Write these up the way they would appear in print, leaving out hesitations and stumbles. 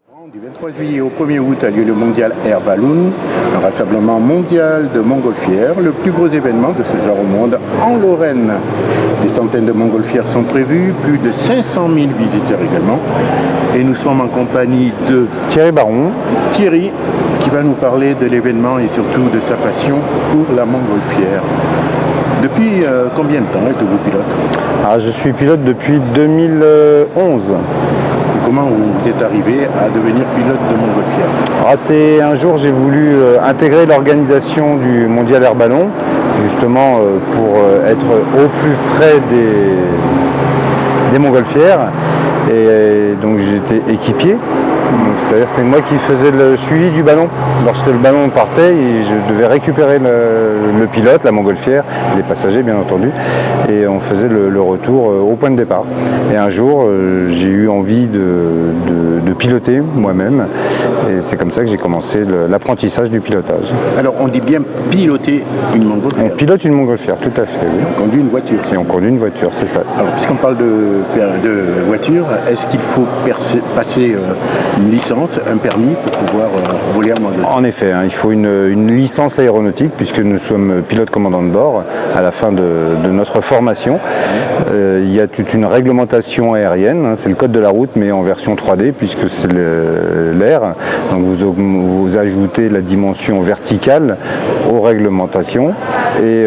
Du 23 juillet au 1er août a lieu le Mondial Air Balloon, un rassemblement mondial de montgolfières, le plus gros événement de ce genre au monde en Lorraine. Des centaines de montgolfières sont prévues, plus de 500 000 visiteurs également. Et nous sommes en compagnie de Thierry Baron. Thierry, qui va nous parler de l'événement et surtout de sa passion pour la montgolfière. Depuis combien de temps êtes-vous pilote? Je suis pilote depuis 2011. Comment vous êtes arrivé à devenir pilote de montgolfière? C'est un jour j'ai voulu intégrer l'organisation du Mondial Air Ballon, justement pour être au plus près des montgolfières. Et donc j'étais équipier. C'est-à-dire c'est moi qui faisais le suivi du ballon. Lorsque le ballon partait, je devais récupérer le pilote, la montgolfière, les passagers bien entendu, et on faisait le retour au point de départ. Et un jour, j'ai eu envie de piloter moi-même, et c'est comme ça que j'ai commencé l'apprentissage du pilotage. Alors on dit bien piloter une montgolfière? On pilote une montgolfière, tout à fait, oui. On conduit une voiture? Et on conduit une voiture, c'est ça. Alors puisqu'on parle de voiture, est-ce qu'il faut passer une licence, un permis pour pouvoir voler en montgolfière? En effet, il faut une licence aéronautique puisque nous sommes pilotes commandants de bord à la fin de notre formation. Il y a toute une réglementation aérienne, c'est le code de la route mais en version 3D puisque c'est l'air. Donc vous ajoutez la dimension verticale aux réglementations et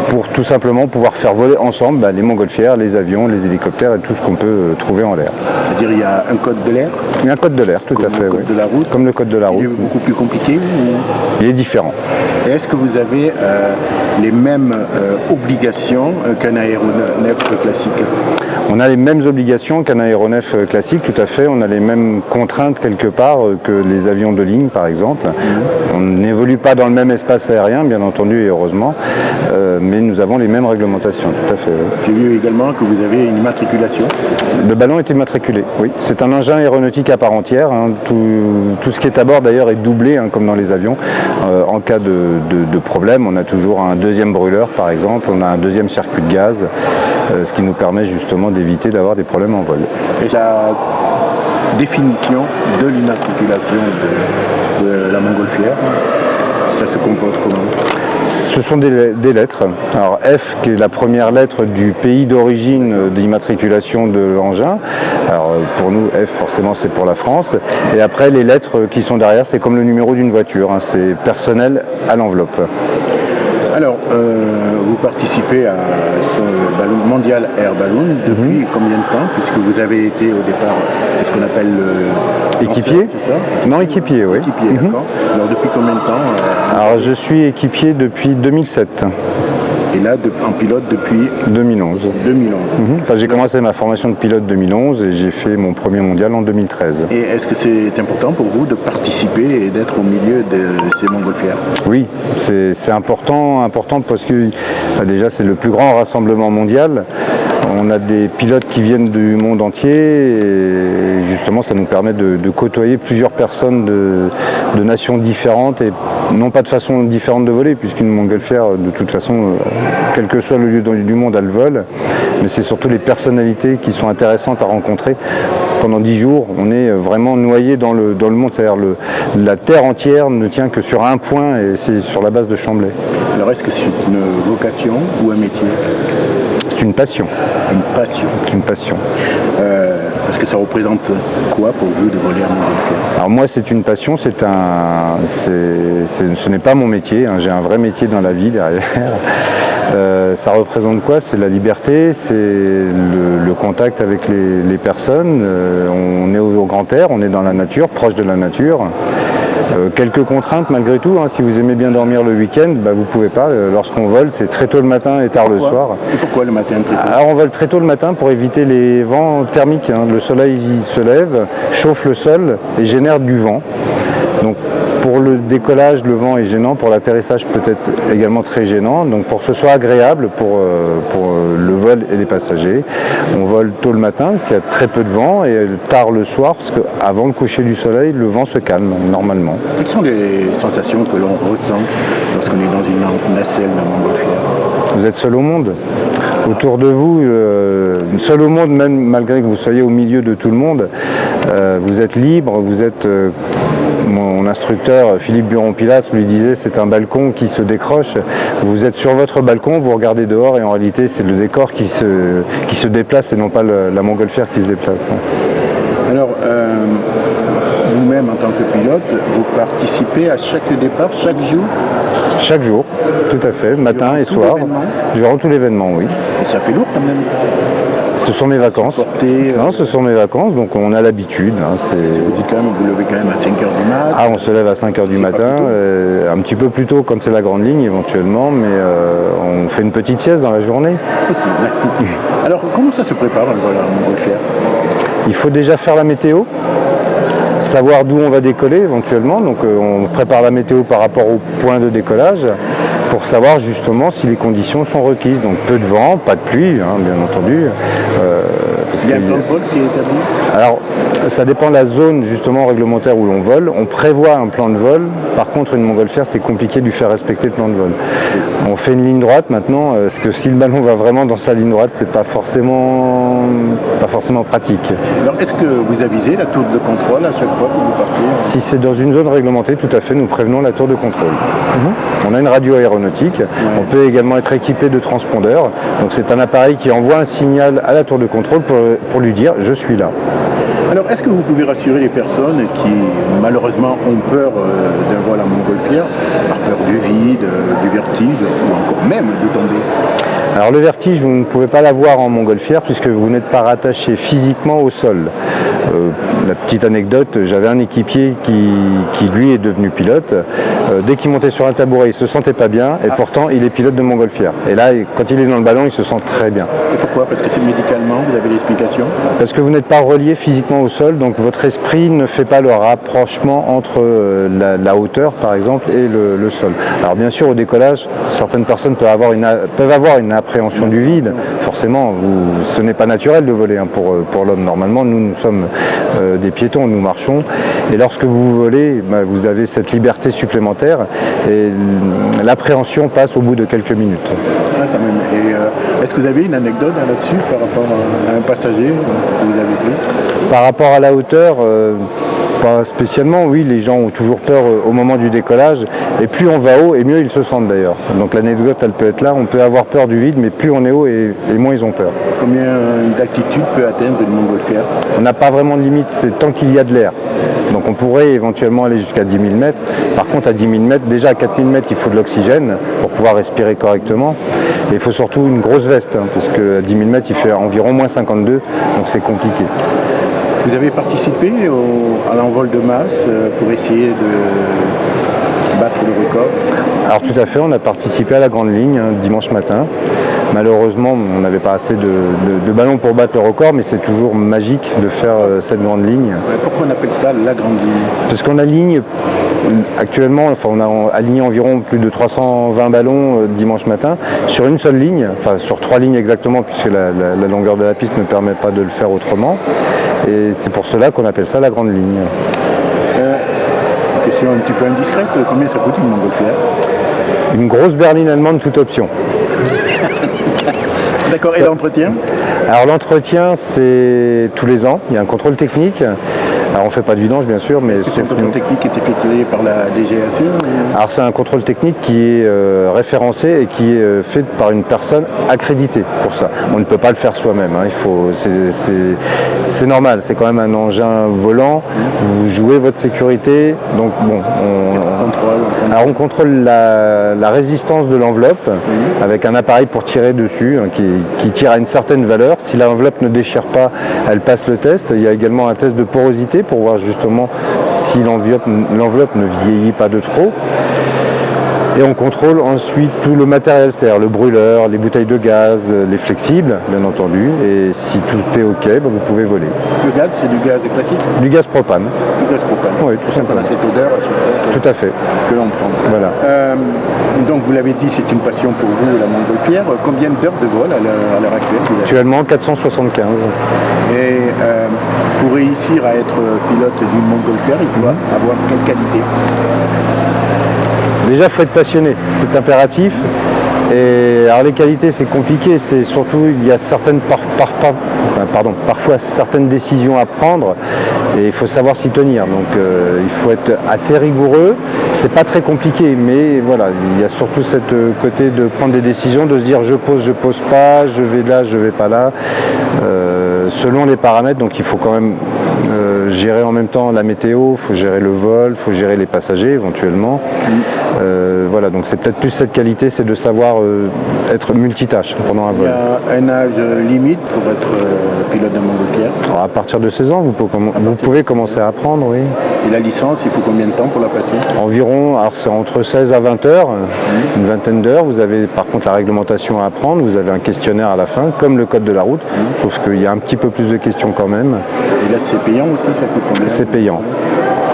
pour tout simplement pouvoir faire voler ensemble les montgolfières, les avions, les hélicoptères et tout ce qu'on peut trouver en l'air. C'est-à-dire il y a un code de l'air? Il y a un code de l'air, tout à fait. Comme le code de la route? Comme le code de la route. Il est beaucoup plus compliqué Il est différent. Et est-ce que vous avez les mêmes obligations qu'un aéronef classique? On a les mêmes obligations qu'un aéronef classique, tout à fait. On a les mêmes contraintes quelque part que les avions de ligne, par exemple. On n'évolue pas dans le même espace aérien, bien entendu, et heureusement, mais nous avons les mêmes réglementations, tout à fait. J'ai vu également que vous avez une immatriculation. Le ballon est immatriculé, oui. C'est un engin aéronautique à part entière. Tout ce qui est à bord, d'ailleurs, est doublé, comme dans les avions. En cas de problème, on a toujours un deuxième brûleur, par exemple. On a un deuxième circuit de gaz, ce qui nous permet justement d'éviter d'avoir des problèmes en vol. Et la définition de l'immatriculation de la montgolfière, ça se compose comment? Ce sont des lettres. Alors F qui est la première lettre du pays d'origine d'immatriculation de l'engin. Alors pour nous F forcément c'est pour la France. Et après les lettres qui sont derrière c'est comme le numéro d'une voiture. C'est personnel à l'enveloppe. Alors, vous participez à ce ballon, Mondial Air Balloon depuis combien de temps? Puisque vous avez été au départ, c'est ce qu'on appelle équipier, c'est ça? Non, équipier, oui. Équipier, d'accord. Alors depuis combien de temps Alors je suis équipier depuis 2007. Et là, en pilote depuis 2011. 2011. Enfin, j'ai commencé ma formation de pilote 2011 et j'ai fait mon premier mondial en 2013. Et est-ce que c'est important pour vous de participer et d'être au milieu de ces montgolfières? Oui, c'est important parce que déjà c'est le plus grand rassemblement mondial. On a des pilotes qui viennent du monde entier et justement ça nous permet de côtoyer plusieurs personnes de nations différentes et non pas de façon différente de voler puisqu'une montgolfière de toute façon, quel que soit le lieu du monde, elle vole. Mais c'est surtout les personnalités qui sont intéressantes à rencontrer. Pendant 10 jours, on est vraiment noyé dans le monde, c'est-à-dire la terre entière ne tient que sur un point et c'est sur la base de Chamblay. Alors est-ce que c'est une vocation ou un métier? C'est une passion. Une passion? C'est une passion. Parce que ça représente quoi pour vous de voler en montgolfière? Alors moi c'est une passion, ce n'est pas mon métier, j'ai un vrai métier dans la vie derrière. Ça représente quoi? C'est la liberté, c'est le contact avec les personnes. On est au grand air, on est dans la nature, proche de la nature. Quelques contraintes malgré tout, si vous aimez bien dormir le week-end, vous ne pouvez pas. Lorsqu'on vole, c'est très tôt le matin et tard le soir. Et pourquoi le matin très tôt? Alors on vole très tôt le matin pour éviter les vents thermiques. Le soleil se lève, chauffe le sol et génère du vent. Donc pour le décollage, le vent est gênant, pour l'atterrissage peut-être également très gênant. Donc pour que ce soit agréable pour le vol et les passagers, on vole tôt le matin, parce qu'il y a très peu de vent, et tard le soir, parce qu'avant le coucher du soleil, le vent se calme normalement. Quelles sont les sensations que l'on ressent lorsqu'on est dans une nacelle de montgolfière? Vous êtes seul au monde. autour de vous, seul au monde, même malgré que vous soyez au milieu de tout le monde, vous êtes libre, vous êtes... Mon instructeur Philippe Buron-Pilatte lui disait c'est un balcon qui se décroche. Vous êtes sur votre balcon, vous regardez dehors et en réalité c'est le décor qui se déplace et non pas la montgolfière qui se déplace. Alors, vous-même en tant que pilote, vous participez à chaque départ, chaque jour? Chaque jour, tout à fait, matin et soir, durant tout l'événement, oui. Et ça fait lourd quand même. Ce sont mes vacances. Non, ce sont mes vacances, donc on a l'habitude. Hein, vous dites quand même, vous levez quand même à 5h du matin. Ah, on se lève à 5h du matin, un petit peu plus tôt quand c'est la grande ligne éventuellement, mais on fait une petite sieste dans la journée. Possible. Alors, comment ça se prépare un vol à montgolfière? Il faut déjà faire la météo, savoir d'où on va décoller éventuellement, donc on prépare la météo par rapport au point de décollage pour savoir justement si les conditions sont requises, donc peu de vent, pas de pluie, hein, bien entendu. Il y a un plan de vol qui est établi? Alors, ça dépend de la zone justement réglementaire où l'on vole. On prévoit un plan de vol. Par contre, une montgolfière, c'est compliqué de lui faire respecter le plan de vol. On fait une ligne droite maintenant. Parce que si le ballon va vraiment dans sa ligne droite, c'est pas forcément pratique. Alors, est-ce que vous avisez la tour de contrôle à chaque fois que vous partez? Si c'est dans une zone réglementée, tout à fait, nous prévenons la tour de contrôle. On a une radio aéronautique. On peut également être équipé de transpondeurs. Donc, c'est un appareil qui envoie un signal à la tour de contrôle pour lui dire « je suis là ». Alors, est-ce que vous pouvez rassurer les personnes qui, malheureusement, ont peur d'un vol à montgolfière, par peur du vide, du vertige, ou encore même de tomber? Alors le vertige, vous ne pouvez pas l'avoir en montgolfière puisque vous n'êtes pas rattaché physiquement au sol. La petite anecdote, j'avais un équipier qui lui est devenu pilote. Dès qu'il montait sur un tabouret, il se sentait pas bien et pourtant il est pilote de montgolfière. Et là, quand il est dans le ballon, il se sent très bien. Et pourquoi? Parce que c'est médicalement, vous avez l'explication? Parce que vous n'êtes pas relié physiquement au sol, donc votre esprit ne fait pas le rapprochement entre la hauteur, par exemple, et le sol. Alors bien sûr, au décollage, certaines personnes peuvent avoir une appréhension du vide. Forcément, ce n'est pas naturel de voler hein, pour l'homme. Normalement, nous sommes des piétons, nous marchons. Et lorsque vous volez, vous avez cette liberté supplémentaire et l'appréhension passe au bout de quelques minutes. Ah, quand même. Et est-ce que vous avez une anecdote là-dessus par rapport à un passager que vous avez pris? Par rapport à la hauteur, pas spécialement, oui, les gens ont toujours peur au moment du décollage et plus on va haut et mieux ils se sentent d'ailleurs. Donc l'anecdote elle peut être là, on peut avoir peur du vide mais plus on est haut et moins ils ont peur. Combien d'altitude peut atteindre une montgolfière? On n'a pas vraiment de limite, c'est tant qu'il y a de l'air. Donc on pourrait éventuellement aller jusqu'à 10 000 mètres. Par contre à 10 000 mètres, déjà à 4 000 mètres il faut de l'oxygène pour pouvoir respirer correctement. Et il faut surtout une grosse veste, hein, parce qu'à 10 000 mètres il fait environ moins 52, donc c'est compliqué. Vous avez participé à l'envol de masse pour essayer de battre le record? Alors tout à fait, on a participé à la grande ligne hein, dimanche matin. Malheureusement, on n'avait pas assez de ballons pour battre le record, mais c'est toujours magique de faire cette grande ligne. Pourquoi on appelle ça la grande ligne? Parce qu'on aligne actuellement, on a aligné environ plus de 320 ballons dimanche matin sur une seule ligne, enfin sur 3 lignes exactement, puisque la longueur de la piste ne permet pas de le faire autrement. Et c'est pour cela qu'on appelle ça la grande ligne. Question un petit peu indiscrète, combien ça coûte une montgolfière? Une grosse berline allemande toute option. D'accord, et l'entretien? Alors l'entretien, c'est tous les ans, il y a un contrôle technique. Alors on ne fait pas de vidange bien sûr, mais est-ce que c'est un contrôle technique qui est effectué par la DGAC? Alors c'est un contrôle technique qui est référencé et qui est fait par une personne accréditée pour ça. On ne peut pas le faire soi-même, hein. C'est normal, c'est quand même un engin volant, vous jouez votre sécurité, donc bon. Alors on contrôle la résistance de l'enveloppe avec un appareil pour tirer dessus hein, qui tire à une certaine valeur. Si l'enveloppe ne déchire pas, elle passe le test. Il y a également un test de porosité pour voir justement si l'enveloppe ne vieillit pas de trop. Et on contrôle ensuite tout le matériel, c'est-à-dire le brûleur, les bouteilles de gaz, les flexibles, bien entendu. Et si tout est OK, vous pouvez voler. Le gaz, c'est du gaz classique? Du gaz propane. Du gaz propane. Oui, tout simplement. On a cette odeur à chaque fois tout à fait. Que l'on prend. Voilà. Donc vous l'avez dit, c'est une passion pour vous, la montgolfière. Combien d'heures de vol à l'heure actuelle? Actuellement, 475. Et pour réussir à être pilote d'une montgolfière, il faut avoir quelle qualité? Déjà, il faut être passionné, c'est impératif. Et alors les qualités, c'est compliqué, c'est surtout il y a certaines parfois certaines décisions à prendre et il faut savoir s'y tenir. Donc il faut être assez rigoureux. C'est pas très compliqué, mais voilà, il y a surtout cette côté de prendre des décisions, de se dire je pose pas, je vais là, je vais pas là, selon les paramètres. Donc il faut quand même gérer en même temps la météo, il faut gérer le vol, il faut gérer les passagers éventuellement. Voilà, donc c'est peut-être plus cette qualité, c'est de savoir être multitâche pendant un vol. Il y a un âge limite pour être pilote de montgolfière? Alors, à partir de 16 ans, vous pouvez commencer à apprendre, oui. Et la licence, il faut combien de temps pour la passer? Environ, alors c'est entre 16 à 20 heures, une vingtaine d'heures. Vous avez par contre la réglementation à apprendre, vous avez un questionnaire à la fin, comme le code de la route, sauf qu'il y a un petit peu plus de questions quand même. Et là, c'est payant aussi, ça coûte combien? C'est payant.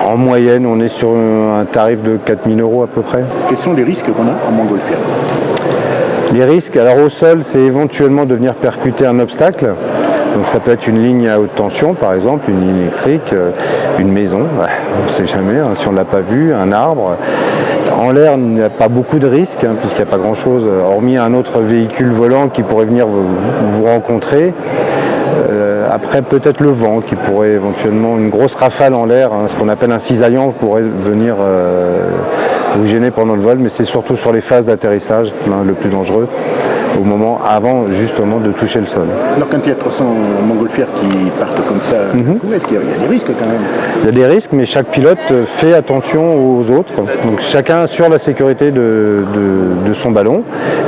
En moyenne, on est sur un tarif de 4 000 € à peu près. Quels sont les risques qu'on a en montgolfière? Les risques, alors au sol, c'est éventuellement de venir percuter un obstacle. Donc ça peut être une ligne à haute tension, par exemple, une ligne électrique, une maison, on ne sait jamais, hein, si on ne l'a pas vu, un arbre. En l'air, il n'y a pas beaucoup de risques, hein, puisqu'il n'y a pas grand-chose, hormis un autre véhicule volant qui pourrait venir vous rencontrer. Après, peut-être le vent qui pourrait éventuellement, une grosse rafale en l'air, hein, ce qu'on appelle un cisaillant, pourrait venir vous gêner pendant le vol, mais c'est surtout sur les phases d'atterrissage le plus dangereux, au moment avant justement de toucher le sol. Alors quand il y a 300 montgolfières qui partent comme ça, est-ce qu'il y a des risques quand même? Il y a des risques, mais chaque pilote fait attention aux autres. Donc chacun assure la sécurité de son ballon,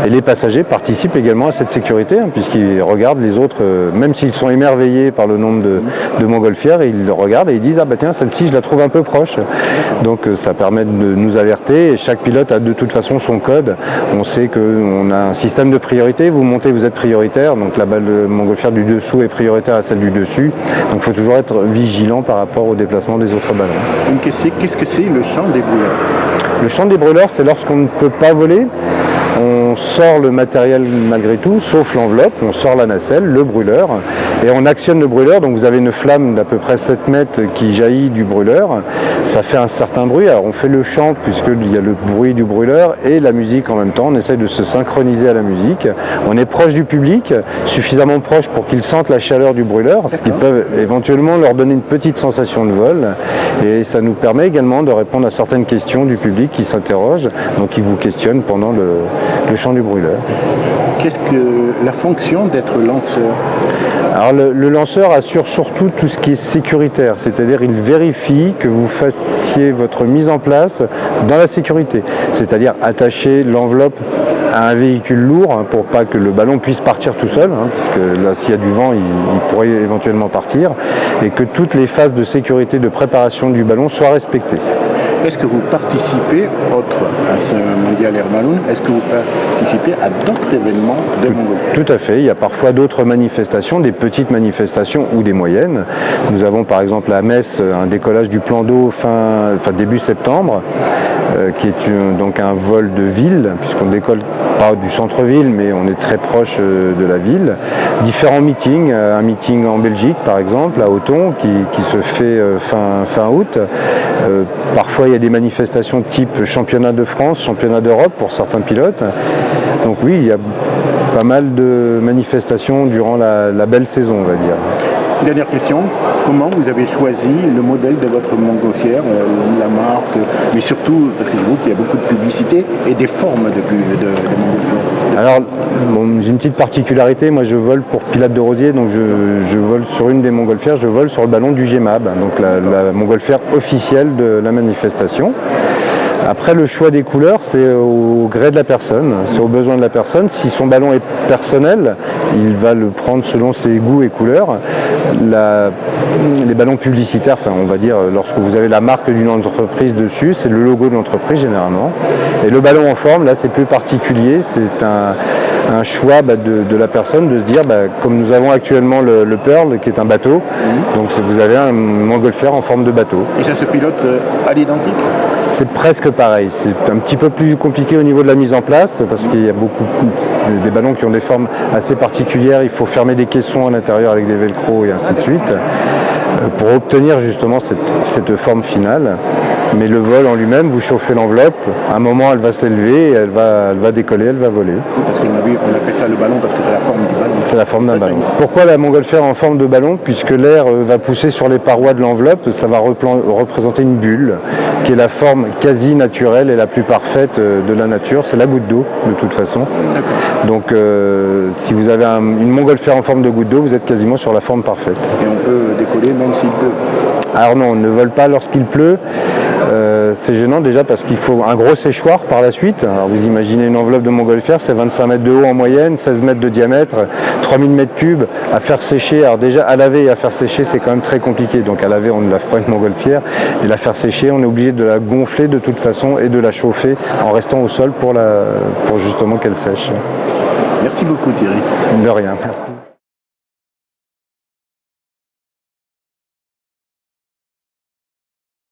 et les passagers participent également à cette sécurité, hein, puisqu'ils regardent les autres, même s'ils sont émerveillés par le nombre de montgolfières, ils le regardent et ils disent « Ah bah tiens, celle-ci je la trouve un peu proche ». Donc ça permet de nous alerter, et chaque pilote a de toute façon son code. On sait qu'on a un système de priorité, vous montez, vous êtes prioritaire, donc la balle de montgolfière du dessous est prioritaire à celle du dessus. Donc il faut toujours être vigilant par rapport au déplacement des autres ballons. Une question, qu'est-ce que c'est le champ des brûleurs? Le champ des brûleurs, c'est lorsqu'on ne peut pas voler. On sort le matériel malgré tout, sauf l'enveloppe, on sort la nacelle, le brûleur, et on actionne le brûleur. Donc vous avez une flamme d'à peu près 7 mètres qui jaillit du brûleur. Ça fait un certain bruit. Alors on fait le chant puisqu'il y a le bruit du brûleur et la musique en même temps. On essaye de se synchroniser à la musique. On est proche du public, suffisamment proche pour qu'ils sentent la chaleur du brûleur, ce qui peut éventuellement leur donner une petite sensation de vol. Et ça nous permet également de répondre à certaines questions du public qui s'interrogent, donc qui vous questionnent pendant le chant du brûleur. Qu'est-ce que la fonction d'être lanceur? Alors le lanceur assure surtout tout ce qui est sécuritaire, c'est-à-dire il vérifie que vous fassiez votre mise en place dans la sécurité, c'est-à-dire attacher l'enveloppe à un véhicule lourd, hein, pour pas que le ballon puisse partir tout seul, hein, parce que là s'il y a du vent il pourrait éventuellement partir, et que toutes les phases de sécurité, de préparation du ballon soient respectées. Est-ce que vous participez, autre à ce mondial Air Balloon, est-ce que vous participez à d'autres événements de montgolfière? Tout à fait, il y a parfois d'autres manifestations, des petites manifestations ou des moyennes. Nous avons par exemple à Metz un décollage du plan d'eau début septembre, qui est donc un vol de ville, puisqu'on décolle pas du centre-ville, mais on est très proche de la ville. Différents meetings, un meeting en Belgique par exemple, à Othon, qui se fait fin août. Parfois il y a des manifestations type championnat de France, championnat d'Europe pour certains pilotes. Donc oui, il y a pas mal de manifestations durant la belle saison, on va dire. Dernière question, comment vous avez choisi le modèle de votre montgolfière, la marque, mais surtout, parce que je vois qu'il y a beaucoup de publicité et des formes de montgolfière? Alors, bon, j'ai une petite particularité, moi je vole pour Pilote de Rosiers, donc je vole sur une des montgolfières, je vole sur le ballon du GMAB, donc la montgolfière officielle de la manifestation. Après, le choix des couleurs, c'est au gré de la personne, c'est aux besoins de la personne. Si son ballon est personnel, il va le prendre selon ses goûts et couleurs. Les ballons publicitaires, on va dire, lorsque vous avez la marque d'une entreprise dessus, c'est le logo de l'entreprise généralement. Et le ballon en forme, là, c'est plus particulier, c'est un choix de la personne de se dire, comme nous avons actuellement le Pearl, qui est un bateau, donc vous avez un montgolfière en forme de bateau. Et ça se pilote à l'identique? C'est presque pareil, c'est un petit peu plus compliqué au niveau de la mise en place parce qu'il y a beaucoup des ballons qui ont des formes assez particulières, il faut fermer des caissons à l'intérieur avec des velcro et ainsi de suite pour obtenir justement cette forme finale. Mais le vol en lui-même, vous chauffez l'enveloppe, à un moment elle va s'élever, elle va décoller, elle va voler. Parce qu'on appelle ça le ballon parce que c'est la forme du ballon. C'est la forme d'un ballon. Pourquoi la montgolfière en forme de ballon? Puisque l'air va pousser sur les parois de l'enveloppe, ça va représenter une bulle, qui est la forme quasi naturelle et la plus parfaite de la nature. C'est la goutte d'eau, de toute façon. Donc si vous avez une montgolfière en forme de goutte d'eau, vous êtes quasiment sur la forme parfaite. Et on peut décoller même s'il pleut? Alors non, on ne vole pas lorsqu'il pleut. C'est gênant déjà parce qu'il faut un gros séchoir par la suite. Alors vous imaginez une enveloppe de montgolfière, c'est 25 mètres de haut en moyenne, 16 mètres de diamètre, 3000 mètres cubes à faire sécher. Alors déjà à laver et à faire sécher c'est quand même très compliqué. Donc à laver on ne lave pas une montgolfière et la faire sécher on est obligé de la gonfler de toute façon et de la chauffer en restant au sol pour justement qu'elle sèche. Merci beaucoup Thierry. De rien, merci.